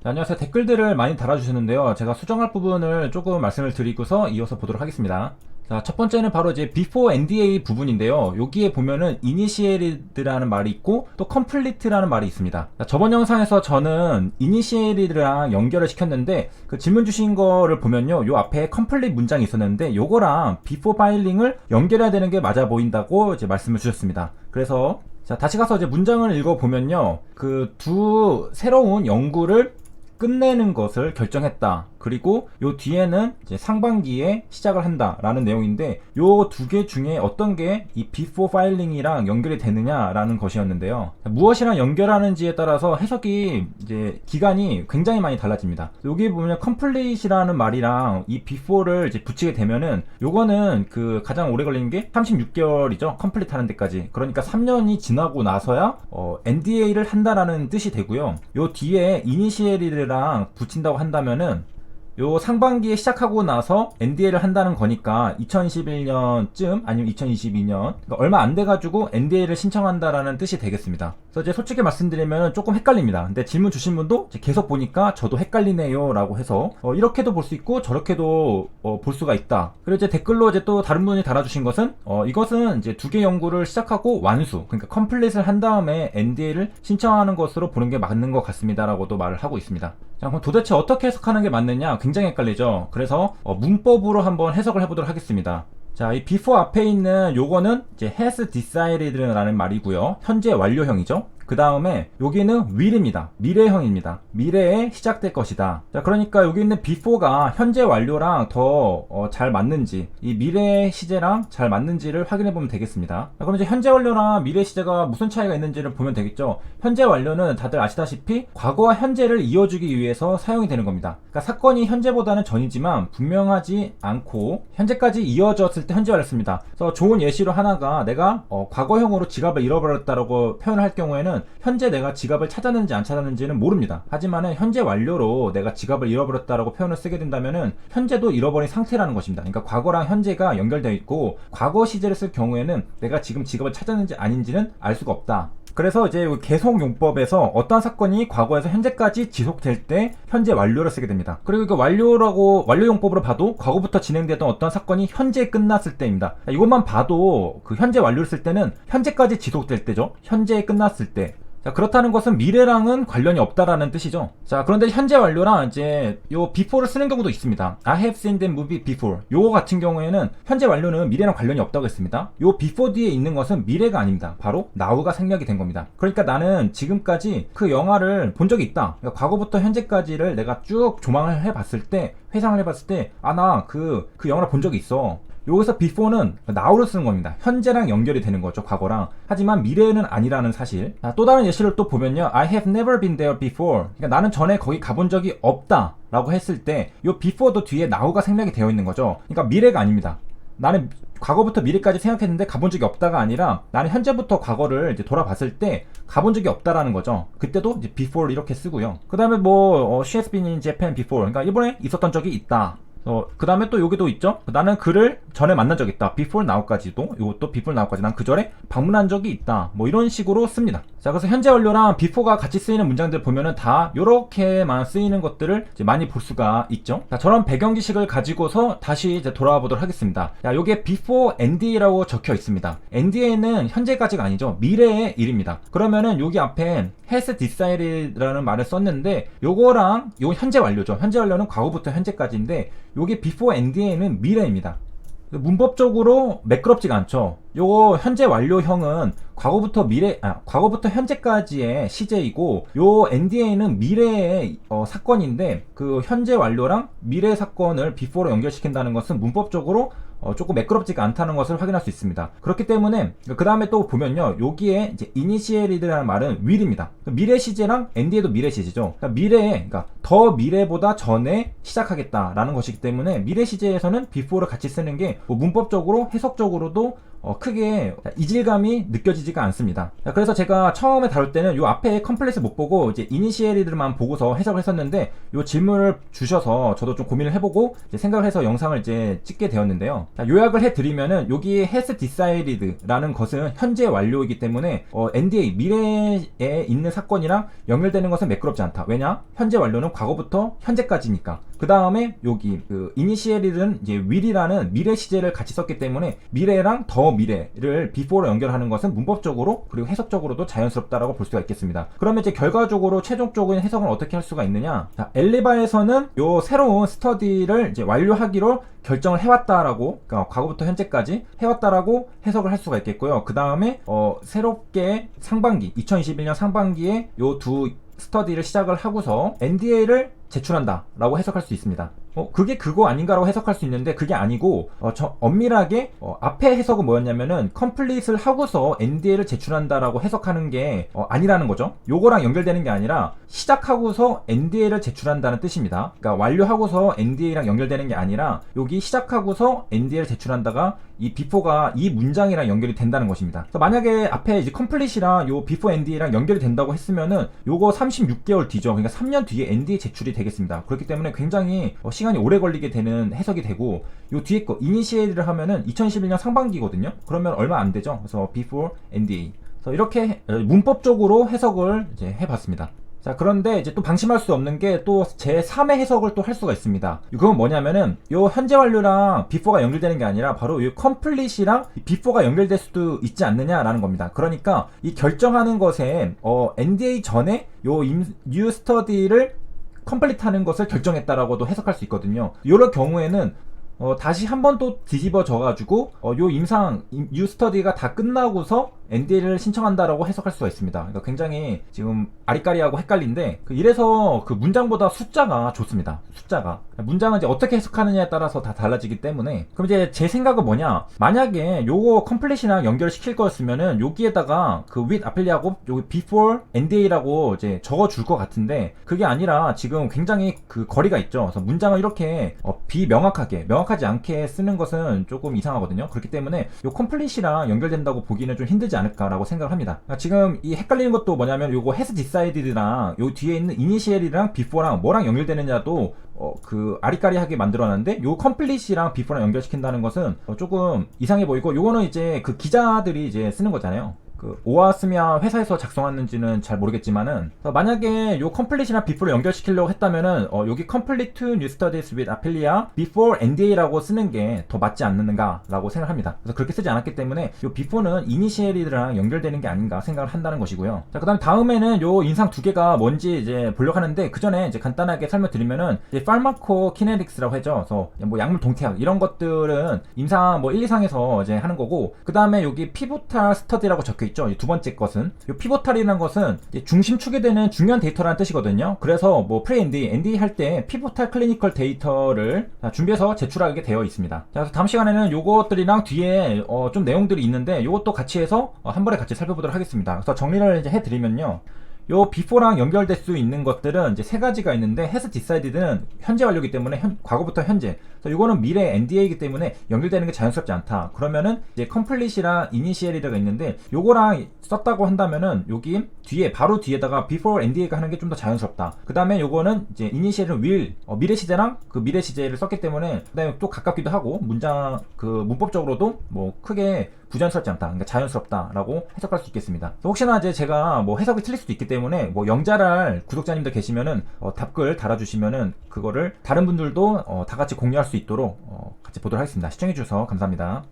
네, 안녕하세요. 댓글들을 많이 달아주셨는데요. 제가 수정할 부분을 조금 말씀을 드리고서 이어서 보도록 하겠습니다. 자, 첫 번째는 바로 이제 before NDA 부분인데요. 여기에 보면은 initiated라는 말이 있고 또 complete라는 말이 있습니다. 자, 저번 영상에서 저는 initiated랑 연결을 시켰는데 그 질문 주신 거를 보면요. 요 앞에 complete 문장이 있었는데 요거랑 before filing을 연결해야 되는 게 맞아 보인다고 이제 말씀을 주셨습니다. 그래서 자, 다시 가서 이제 문장을 읽어보면요. 그 두 새로운 연구를 끝내는 것을 결정했다. 그리고 요 뒤에는 이제 상반기에 시작을 한다 라는 내용인데 요 두 개 중에 어떤 게 이 before filing이랑 연결이 되느냐 라는 것이었는데요. 무엇이랑 연결하는지에 따라서 해석이 이제 기간이 굉장히 많이 달라집니다. 여기 보면 complete이라는 말이랑 이 before를 이제 붙이게 되면은 요거는 그 가장 오래 걸리는 게 36개월이죠. complete 하는 데까지. 그러니까 3년이 지나고 나서야 NDA를 한다라는 뜻이 되고요. 요 뒤에 initiated랑 붙인다고 한다면은 요 상반기에 시작하고 나서 NDA를 한다는 거니까 2021년쯤 아니면 2022년 그러니까 얼마 안 돼가지고 NDA를 신청한다라는 뜻이 되겠습니다. 그래서 이제 솔직히 말씀드리면 조금 헷갈립니다. 근데 질문 주신 분도 계속 보니까 저도 헷갈리네요 라고 해서 이렇게도 볼 수 있고 저렇게도 볼 수가 있다. 그리고 이제 댓글로 이제 또 다른 분이 달아주신 것은 이것은 이제 두 개 연구를 시작하고 완수 그러니까 컴플릿을 한 다음에 NDA를 신청하는 것으로 보는 게 맞는 것 같습니다 라고도 말을 하고 있습니다. 자, 그럼 도대체 어떻게 해석하는 게 맞느냐 굉장히 헷갈리죠. 그래서 문법으로 한번 해석을 해보도록 하겠습니다. 자, 이 before 앞에 있는 요거는 이제 has decided라는 말이고요. 현재 완료형이죠. 그 다음에 여기는 will입니다. 미래형입니다. 미래에 시작될 것이다. 자, 그러니까 여기 있는 before가 현재 완료랑 더 잘 맞는지 이 미래 시제랑 잘 맞는지를 확인해 보면 되겠습니다. 자, 그럼 이제 현재 완료랑 미래 시제가 무슨 차이가 있는지를 보면 되겠죠. 현재 완료는 다들 아시다시피 과거와 현재를 이어주기 위해서 사용이 되는 겁니다. 그러니까 사건이 현재보다는 전이지만 분명하지 않고 현재까지 이어졌을 때 현재 완료습니다. 그래서 좋은 예시로 하나가 내가 과거형으로 지갑을 잃어버렸다라고 표현을 할 경우에는 현재 내가 지갑을 찾았는지 안 찾았는지는 모릅니다. 하지만은 현재 완료로 내가 지갑을 잃어버렸다라고 표현을 쓰게 된다면은 현재도 잃어버린 상태라는 것입니다. 그러니까 과거랑 현재가 연결되어 있고 과거 시제를 쓸 경우에는 내가 지금 지갑을 찾았는지 아닌지는 알 수가 없다. 그래서 이제 계속 용법에서 어떤 사건이 과거에서 현재까지 지속될 때 현재 완료를 쓰게 됩니다. 그리고 그 완료 용법으로 봐도 과거부터 진행되던 어떤 사건이 현재 끝났을 때입니다. 이것만 봐도 그 현재 완료를 쓸 때는 현재까지 지속될 때죠. 현재 끝났을 때. 자, 그렇다는 것은 미래랑은 관련이 없다라는 뜻이죠. 자, 그런데 현재 완료랑 이제 요 before를 쓰는 경우도 있습니다. I have seen that movie before. 요거 같은 경우에는 현재 완료는 미래랑 관련이 없다고 했습니다. 요 before 뒤에 있는 것은 미래가 아닙니다. 바로 now가 생략이 된 겁니다. 그러니까 나는 지금까지 그 영화를 본 적이 있다. 그러니까 과거부터 현재까지를 내가 쭉 조망을 해봤을 때, 회상을 해봤을 때, 나 그 영화를 본 적이 있어. 여기서 before는 now를 쓰는 겁니다. 현재랑 연결이 되는 거죠, 과거랑. 하지만 미래는 아니라는 사실. 자, 또 다른 예시를 또 보면요. I have never been there before. 그러니까 나는 전에 거기 가본 적이 없다 라고 했을 때 이 before도 뒤에 now가 생략이 되어 있는 거죠. 그러니까 미래가 아닙니다. 나는 과거부터 미래까지 생각했는데 가본 적이 없다가 아니라 나는 현재부터 과거를 이제 돌아봤을 때 가본 적이 없다라는 거죠. 그때도 이제 before 이렇게 쓰고요. 그 다음에 she has been in Japan before. 그러니까 일본에 있었던 적이 있다. 그 다음에 또 여기도 있죠. 나는 그를 전에 만난 적이 있다. before now까지도 이것도 before now까지 난 그 전에 방문한 적이 있다. 뭐 이런 식으로 씁니다. 자, 그래서 현재 완료랑 before가 같이 쓰이는 문장들 보면은 다 요렇게만 쓰이는 것들을 이제 많이 볼 수가 있죠. 자, 저런 배경 지식을 가지고서 다시 이제 돌아와 보도록 하겠습니다. 자, 요게 before NDA라고 적혀 있습니다. NDA는 현재까지가 아니죠. 미래의 일입니다. 그러면은 여기 앞에 has decided라는 말을 썼는데 요거랑 요 현재 완료죠. 현재 완료는 과거부터 현재까지인데 요게 before NDA는 미래입니다. 문법적으로 매끄럽지가 않죠. 요거 현재 완료형은 과거부터 현재까지의 시제이고 요 NDA는 미래의 사건인데 그 현재 완료랑 미래 사건을 before로 연결시킨다는 것은 문법적으로 조금 매끄럽지가 않다는 것을 확인할 수 있습니다. 그렇기 때문에 그 다음에 또 보면요. 여기에 이제 initiated라는 말은 will입니다. 미래 시제랑 NDA도 미래 시제죠. 그러니까 더 미래보다 전에 시작하겠다라는 것이기 때문에 미래 시제에서는 before를 같이 쓰는 게 문법적으로 해석적으로도 크게 이질감이 느껴지지가 않습니다. 그래서 제가 처음에 다룰 때는 요 앞에 컴플릿을 못 보고 이제 이니시에리들만 보고서 해석을 했었는데, 요 질문을 주셔서 저도 좀 고민을 해보고 이제 생각을 해서 영상을 이제 찍게 되었는데요. 요약을 해드리면은 여기 has decided라는 것은 현재 완료이기 때문에 NDA 미래에 있는 사건이랑 연결되는 것은 매끄럽지 않다. 왜냐? 현재 완료는 과거부터 현재까지니까. 그 다음에 여기 그 이니시엘은 이제 will이라는 미래 시제를 같이 썼기 때문에 미래랑 더 미래를 before로 연결하는 것은 문법적으로 그리고 해석적으로도 자연스럽다라고 볼 수가 있겠습니다. 그러면 이제 결과적으로 최종적인 해석은 어떻게 할 수가 있느냐? 자, 엘리바에서는 요 새로운 스터디를 이제 완료하기로 결정을 해왔다라고, 그러니까 과거부터 현재까지 해왔다라고 해석을 할 수가 있겠고요. 그 다음에 새롭게 상반기 2021년 상반기에 요 두 스터디를 시작을 하고서 NDA를 제출한다 라고 해석할 수 있습니다. 그게 그거 아닌가라고 해석할 수 있는데, 그게 아니고 엄밀하게 앞에 해석은 뭐였냐면은 컴플릿을 하고서 NDA를 제출한다라고 해석하는 게 아니라는 거죠. 요거랑 연결되는 게 아니라 시작하고서 NDA를 제출한다는 뜻입니다. 그러니까 완료하고서 NDA랑 연결되는 게 아니라 여기 시작하고서 NDA를 제출한다가 이 before가 이 문장이랑 연결이 된다는 것입니다. 그래서 만약에 앞에 이제 컴플릿이랑 요 before NDA랑 연결이 된다고 했으면은 요거 36개월 뒤죠. 그러니까 3년 뒤에 NDA 제출이 되겠습니다. 그렇기 때문에 굉장히 시간이 오래 걸리게 되는 해석이 되고, 요 뒤에 거 이니시에이를 하면은 2011년 상반기거든요. 그러면 얼마 안 되죠. 그래서 before NDA. 그래서 이렇게 문법적으로 해석을 이제 해봤습니다. 자, 그런데 이제 또 방심할 수 없는 게 또 제3의 해석을 또 할 수가 있습니다. 그건 뭐냐면은 요 현재 완료랑 before가 연결되는 게 아니라 바로 요 complete이랑 before가 연결될 수도 있지 않느냐라는 겁니다. 그러니까 이 결정하는 것에 NDA 전에 요 new study를 컴플리트 하는 것을 결정했다라고도 해석할 수 있거든요. 이런 경우에는 다시 한 번 또 뒤집어져가지고 요 new study가 다 끝나고서 NDA를 신청한다라고 해석할 수가 있습니다. 그러니까 굉장히 지금 아리까리하고 헷갈린데, 이래서 그 문장보다 숫자가 좋습니다. 숫자가. 문장은 이제 어떻게 해석하느냐에 따라서 다 달라지기 때문에. 그럼 이제 제 생각은 뭐냐? 만약에 요거 컴플릿이랑 연결시킬 거였으면은 여기에다가 그 with apply하고 여기 before NDA라고 이제 적어줄 것 같은데, 그게 아니라 지금 굉장히 그 거리가 있죠. 그래서 문장을 이렇게 명확하지 않게 쓰는 것은 조금 이상하거든요. 그렇기 때문에 요 컴플릿이랑 연결된다고 보기는 좀 힘들지 않을까라고 생각을 합니다. 지금 이 헷갈리는 것도 뭐냐면 요거 has decided랑 요 뒤에 있는 initial이랑 before랑 뭐랑 연결되느냐도 그 아리까리하게 만들어놨는데, 요 컴플릿이랑 before랑 연결시킨다는 것은 조금 이상해 보이고, 요거는 이제 그 기자들이 이제 쓰는 거잖아요. 그 오아스미아 회사에서 작성했는지는 잘 모르겠지만은, 만약에 요 컴플릿이나 before를 연결시키려고 했다면은 여기 complete new studies with appelia before NDA라고 쓰는 게 더 맞지 않는가 라고 생각합니다. 그래서 그렇게 쓰지 않았기 때문에 요 before는 initial이랑 연결되는 게 아닌가 생각을 한다는 것이고요. 자, 그 다음에는 요 인상 두 개가 뭔지 이제 보려고 하는데, 그 전에 이제 간단하게 설명드리면은 이제 pharmacokinetics라고 하죠. 그래서 뭐 약물 동태학 이런 것들은 임상 뭐 1, 2상에서 이제 하는 거고, 그 다음에 여기 pivotal study라고 적혀 있죠. 두 번째 것은 이 피보탈이라는 것은 중심축이 되는 중요한 데이터라는 뜻이거든요. 그래서 뭐 NDA 할 때 피보탈 클리니컬 데이터를 준비해서 제출하게 되어 있습니다. 자, 그래서 다음 시간에는 요것들이랑 뒤에 좀 내용들이 있는데 요것도 같이 해서 한 번에 같이 살펴보도록 하겠습니다. 그래서 정리를 이제 해드리면요. 요 before랑 연결될 수 있는 것들은 이제 세 가지가 있는데, has decided는 현재 완료이기 때문에 과거부터 현재. 그래서 요거는 미래 NDA이기 때문에 연결되는 게 자연스럽지 않다. 그러면은 이제 complete이랑 initial이라가 있는데, 요거랑 썼다고 한다면은 여기 뒤에 바로 뒤에다가 before NDA가 하는 게 좀 더 자연스럽다. 그 다음에 요거는 이제 initial은 will 미래 시제랑 그 미래 시제를 썼기 때문에 그다음에 또 가깝기도 하고, 문장 그 문법적으로도 뭐 크게 부자연스럽지 않다. 그러니까 자연스럽다라고 해석할 수 있겠습니다. 혹시나 이제 제가 뭐 해석이 틀릴 수도 있기 때문에 뭐 영자랄 구독자님들 계시면은 답글 달아주시면은 그거를 다른 분들도 다 같이 공유할 수 있도록 같이 보도록 하겠습니다. 시청해주셔서 감사합니다.